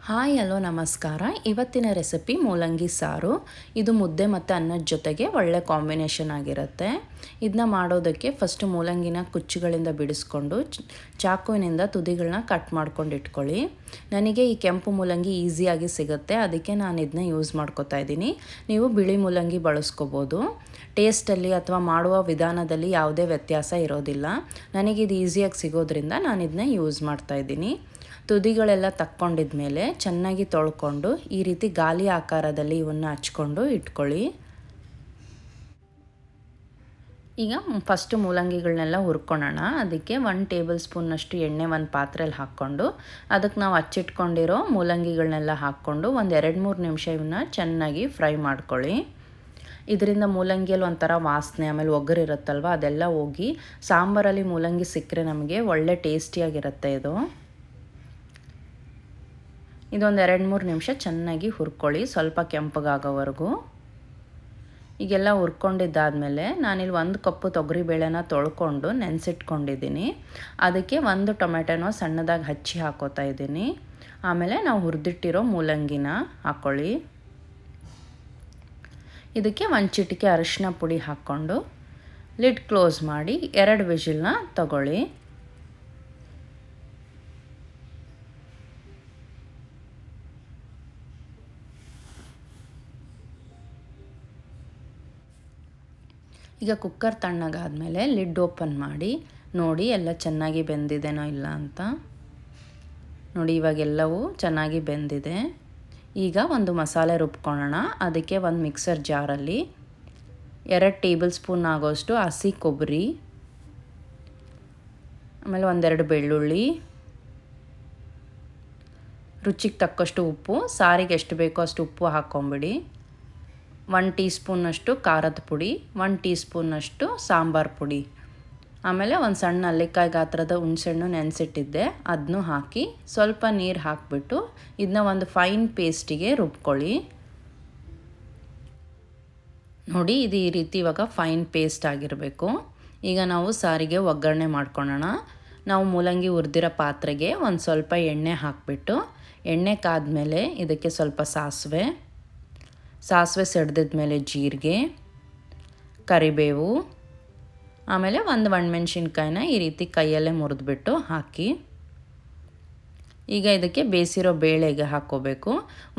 Hi hello ನಮಸ್ಕಾರ. ಇವತ್ತಿನ recipe ಮೂಲಂಗಿ ಸಾರು. ಇದು ಮುದ್ದೆ ಮತ್ತು ಅನ್ನದ ಜೊತೆಗೆ ಒಳ್ಳೆ ಕಾಂಬಿನೇಷನ್ ಆಗಿರುತ್ತೆ. ಇದನ್ನ ಮಾಡೋದಕ್ಕೆ ಫಸ್ಟ್ ಮೂಲಂಗಿನ ಕುಚ್ಚುಗಳಿಂದ ಬಿಡಿಸ್ಕೊಂಡು ಚಾಕುವಿನಿಂದ ತುದಿಗಳನ್ನ ಕಟ್ ಮಾಡ್ಕೊಂಡು ಇಟ್ಕೊಳ್ಳಿ. ನನಗೆ ಈ ಕೆಂಪು ಮೂಲಂಗಿ ಈಸಿಯಾಗಿ ಸಿಗುತ್ತೆ, ಅದಕ್ಕೆ ನಾನು ಇದನ್ನ ಯೂಸ್ ಮಾಡ್ಕೊತಾ ಇದ್ದೀನಿ. ನೀವು ಬಿಳಿ ಮೂಲಂಗಿ ಬಳಸ್ಕೋಬೋದು. ಟೇಸ್ಟಲ್ಲಿ ಅಥವಾ ಮಾಡುವ ವಿಧಾನದಲ್ಲಿ ಯಾವುದೇ ವ್ಯತ್ಯಾಸ ಇರೋದಿಲ್ಲ. ನನಗಿದು ಈಸಿಯಾಗಿ ಸಿಗೋದ್ರಿಂದ ನಾನು ಇದನ್ನ ಯೂಸ್ ಮಾಡ್ತಾಯಿದ್ದೀನಿ. ತುದಿಗಳೆಲ್ಲ ತಕ್ಕೊಂಡಿದ್ಮೇಲೆ ಚೆನ್ನಾಗಿ ತೊಳ್ಕೊಂಡು ಈ ರೀತಿ ಗಾಲಿ ಆಕಾರದಲ್ಲಿ ಇವನ್ನ ಹಚ್ಕೊಂಡು ಇಟ್ಕೊಳ್ಳಿ. ಈಗ ಫಸ್ಟು ಮೂಲಂಗಿಗಳನ್ನೆಲ್ಲ ಹುರ್ಕೊಳ್ಳೋಣ. ಅದಕ್ಕೆ 1 ಟೇಬಲ್ ಸ್ಪೂನ್ನಷ್ಟು ಎಣ್ಣೆ ಒಂದು ಪಾತ್ರೆಯಲ್ಲಿ ಹಾಕ್ಕೊಂಡು ಅದಕ್ಕೆ ನಾವು ಹಚ್ಚಿಟ್ಕೊಂಡಿರೋ ಮೂಲಂಗಿಗಳನ್ನೆಲ್ಲ ಹಾಕ್ಕೊಂಡು ಒಂದು 2-3 ನಿಮಿಷ ಇವನ್ನ ಚೆನ್ನಾಗಿ ಫ್ರೈ ಮಾಡ್ಕೊಳ್ಳಿ. ಇದರಿಂದ ಮೂಲಂಗಿಯಲ್ಲಿ ಒಂಥರ ವಾಸನೆ, ಆಮೇಲೆ ಒಗ್ಗರಿರುತ್ತಲ್ವ ಅದೆಲ್ಲ ಹೋಗಿ ಸಾಂಬಾರಲ್ಲಿ ಮೂಲಂಗಿ ಸಿಕ್ಕರೆ ನಮಗೆ ಒಳ್ಳೆ ಟೇಸ್ಟಿಯಾಗಿರುತ್ತೆ. ಇದೊಂದು 2-3 ನಿಮಿಷ ಚೆನ್ನಾಗಿ ಹುರ್ಕೊಳ್ಳಿ, ಸ್ವಲ್ಪ ಕೆಂಪಗಾಗೋವರೆಗೂ. ಈಗೆಲ್ಲ ಹುರ್ಕೊಂಡಿದ್ದಾದಮೇಲೆ ನಾನಿಲ್ಲಿ 1 ಕಪ್ಪು ತೊಗರಿಬೇಳೆನ ತೊಳ್ಕೊಂಡು ನೆನೆಸಿಟ್ಕೊಂಡಿದ್ದೀನಿ. ಅದಕ್ಕೆ 1 ಟೊಮೆಟೊನ ಸಣ್ಣದಾಗಿ ಹಚ್ಚಿ ಹಾಕೋತಾ ಇದ್ದೀನಿ. ಆಮೇಲೆ ನಾವು ಹುರಿದಿಟ್ಟಿರೋ ಮೂಲಂಗಿನ ಹಾಕ್ಕೊಳ್ಳಿ. ಇದಕ್ಕೆ 1 ಚಿಟಿಕೆ ಅರಿಶಿನ ಪುಡಿ ಹಾಕ್ಕೊಂಡು ಲಿಡ್ ಕ್ಲೋಸ್ ಮಾಡಿ 2 ವಿಷಿಲ್ನ ತಗೊಳ್ಳಿ. ಈಗ ಕುಕ್ಕರ್ ತಣ್ಣಗಾದ್ಮೇಲೆ ಲಿಡ್ ಓಪನ್ ಮಾಡಿ ನೋಡಿ ಎಲ್ಲ ಚೆನ್ನಾಗಿ ಬೆಂದಿದೆನೋ ಇಲ್ಲ ಅಂತ. ನೋಡಿ ಇವಾಗೆಲ್ಲವೂ ಚೆನ್ನಾಗಿ ಬೆಂದಿದೆ. ಈಗ ಒಂದು ಮಸಾಲೆ ರುಬ್ಕೊಳ್ಳೋಣ. ಅದಕ್ಕೆ ಒಂದು ಮಿಕ್ಸರ್ ಜಾರಲ್ಲಿ 2 ಟೇಬಲ್ ಸ್ಪೂನ್ ಆಗೋಷ್ಟು ಹಸಿ ಕೊಬ್ಬರಿ, ಆಮೇಲೆ 1-2 ಬೆಳ್ಳುಳ್ಳಿ, ರುಚಿಗೆ ತಕ್ಕಷ್ಟು ಉಪ್ಪು, ಸಾರಿಗೆ ಎಷ್ಟು ಬೇಕೋ ಅಷ್ಟು ಉಪ್ಪು ಹಾಕ್ಕೊಂಬಿಡಿ. 1 ಟೀ ಸ್ಪೂನ್ನಷ್ಟು ಖಾರದ ಪುಡಿ, 1 ಟೀ ಸ್ಪೂನ್ನಷ್ಟು ಸಾಂಬಾರು ಪುಡಿ, ಆಮೇಲೆ ಒಂದು ಸಣ್ಣ ನೆಲ್ಲಿಕಾಯಿ ಗಾತ್ರದ ಹುಣಸೆಹಣ್ಣು ನೆನೆಸಿಟ್ಟಿದ್ದೆ ಅದನ್ನು ಹಾಕಿ ಸ್ವಲ್ಪ ನೀರು ಹಾಕಿಬಿಟ್ಟು ಇದನ್ನ ಒಂದು ಫೈನ್ ಪೇಸ್ಟಿಗೆ ರುಬ್ಕೊಳ್ಳಿ. ನೋಡಿ ಇದು ಈ ರೀತಿ ಇವಾಗ ಫೈನ್ ಪೇಸ್ಟ್ ಆಗಿರಬೇಕು. ಈಗ ನಾವು ಸಾರಿಗೆ ಒಗ್ಗರಣೆ ಮಾಡ್ಕೊಳ್ಳೋಣ. ನಾವು ಮೂಲಂಗಿ ಹುರಿದಿರೋ ಪಾತ್ರೆಗೆ ಒಂದು ಸ್ವಲ್ಪ ಎಣ್ಣೆ ಹಾಕಿಬಿಟ್ಟು ಎಣ್ಣೆ ಕಾದ್ಮೇಲೆ ಇದಕ್ಕೆ ಸ್ವಲ್ಪ ಸಾಸಿವೆ ಸಿಡ್ದಿದ್ಮೇಲೆ ಜೀರಿಗೆ, ಕರಿಬೇವು, ಆಮೇಲೆ ಒಂದು ಒಣಮೆಣ್ಸಿನ್ಕಾಯಿನ ಈ ರೀತಿ ಕೈಯಲ್ಲೇ ಮುರಿದ್ಬಿಟ್ಟು ಹಾಕಿ. ಈಗ ಇದಕ್ಕೆ ಬೇಯಿಸಿರೋ ಬೇಳೆಗೆ ಹಾಕ್ಕೋಬೇಕು.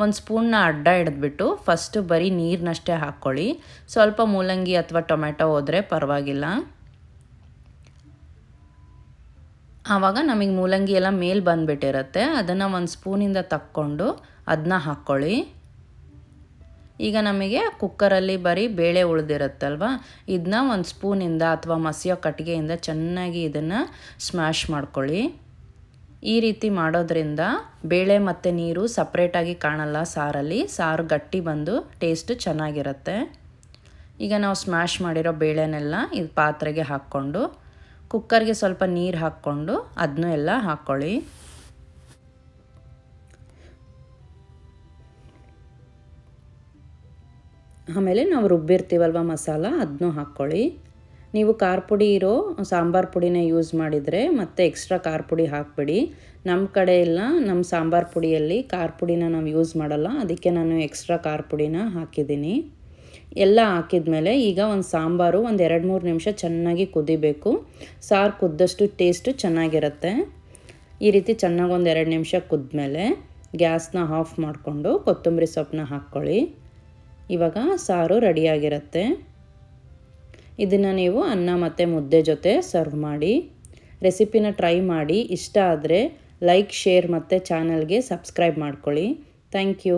1 ಸ್ಪೂನ್ನ ಅಡ್ಡ ಹಿಡಿದ್ಬಿಟ್ಟು ಫಸ್ಟು ಬರೀ ನೀರನ್ನಷ್ಟೇ ಹಾಕ್ಕೊಳ್ಳಿ. ಸ್ವಲ್ಪ ಮೂಲಂಗಿ ಅಥವಾ ಟೊಮೆಟೊ ಹೋದರೆ ಪರವಾಗಿಲ್ಲ. ಆವಾಗ ನಮಗೆ ಮೂಲಂಗಿ ಎಲ್ಲ ಮೇಲೆ ಬಂದುಬಿಟ್ಟಿರುತ್ತೆ. ಅದನ್ನು 1 ಸ್ಪೂನಿಂದ ತಕ್ಕೊಂಡು ಅದನ್ನ ಹಾಕ್ಕೊಳ್ಳಿ. ಈಗ ನಮಗೆ ಕುಕ್ಕರಲ್ಲಿ ಬರೀ ಬೇಳೆ ಉಳಿದಿರುತ್ತಲ್ವ, ಇದನ್ನ 1 ಸ್ಪೂನಿಂದ ಅಥವಾ ಮಸಿಯೋ ಕಟ್ಟಿಗೆಯಿಂದ ಚೆನ್ನಾಗಿ ಇದನ್ನು ಸ್ಮ್ಯಾಶ್ ಮಾಡ್ಕೊಳ್ಳಿ. ಈ ರೀತಿ ಮಾಡೋದ್ರಿಂದ ಬೇಳೆ ಮತ್ತು ನೀರು ಸಪ್ರೇಟಾಗಿ ಕಾಣಲ್ಲ ಸಾರಲ್ಲಿ. ಸಾರು ಗಟ್ಟಿ ಬಂದು ಟೇಸ್ಟು ಚೆನ್ನಾಗಿರುತ್ತೆ. ಈಗ ನಾವು ಸ್ಮ್ಯಾಶ್ ಮಾಡಿರೋ ಬೇಳೆನೆಲ್ಲ ಇದು ಪಾತ್ರೆಗೆ ಹಾಕ್ಕೊಂಡು ಕುಕ್ಕರ್ಗೆ ಸ್ವಲ್ಪ ನೀರು ಹಾಕ್ಕೊಂಡು ಅದನ್ನೂ ಎಲ್ಲ ಹಾಕ್ಕೊಳ್ಳಿ. ಆಮೇಲೆ ನಾವು ರುಬ್ಬಿರ್ತೀವಲ್ವ ಮಸಾಲ ಅದನ್ನೂ ಹಾಕ್ಕೊಳ್ಳಿ. ನೀವು ಖಾರ ಪುಡಿ ಇರೋ ಸಾಂಬಾರು ಪುಡಿನೇ ಯೂಸ್ ಮಾಡಿದರೆ ಮತ್ತೆ ಎಕ್ಸ್ಟ್ರಾ ಖಾರ ಪುಡಿ ಹಾಕ್ಬಿಡಿ. ನಮ್ಮ ಕಡೆ ಎಲ್ಲ ನಮ್ಮ ಸಾಂಬಾರು ಪುಡಿಯಲ್ಲಿ ಖಾರ ಪುಡಿನ ನಾವು ಯೂಸ್ ಮಾಡಲ್ಲ, ಅದಕ್ಕೆ ನಾನು ಎಕ್ಸ್ಟ್ರಾ ಖಾರ ಪುಡಿನ ಹಾಕಿದ್ದೀನಿ. ಎಲ್ಲ ಹಾಕಿದ್ಮೇಲೆ ಈಗ ಒಂದು ಸಾಂಬಾರು ಒಂದು 2-3 ನಿಮಿಷ ಚೆನ್ನಾಗಿ ಕುದಿಬೇಕು. ಸಾರು ಕುದ್ದಷ್ಟು ಟೇಸ್ಟು ಚೆನ್ನಾಗಿರುತ್ತೆ. ಈ ರೀತಿ ಚೆನ್ನಾಗಿ ಒಂದು 2 ನಿಮಿಷ ಕುದ್ಮೇಲೆ ಗ್ಯಾಸ್ನ ಆಫ್ ಮಾಡಿಕೊಂಡು ಕೊತ್ತಂಬರಿ ಸೊಪ್ಪನ್ನ ಹಾಕ್ಕೊಳ್ಳಿ. ಇವಾಗ ಸಾರು ರೆಡಿಯಾಗಿರುತ್ತೆ. ಇದನ್ನು ನೀವು ಅನ್ನ ಮತ್ತು ಮುದ್ದೆ ಜೊತೆ ಸರ್ವ್ ಮಾಡಿ. ರೆಸಿಪಿನ ಟ್ರೈ ಮಾಡಿ. ಇಷ್ಟ ಆದರೆ ಲೈಕ್, ಶೇರ್ ಮತ್ತು ಚಾನಲ್ಗೆ ಸಬ್ಸ್ಕ್ರೈಬ್ ಮಾಡ್ಕೊಳ್ಳಿ. Thank you.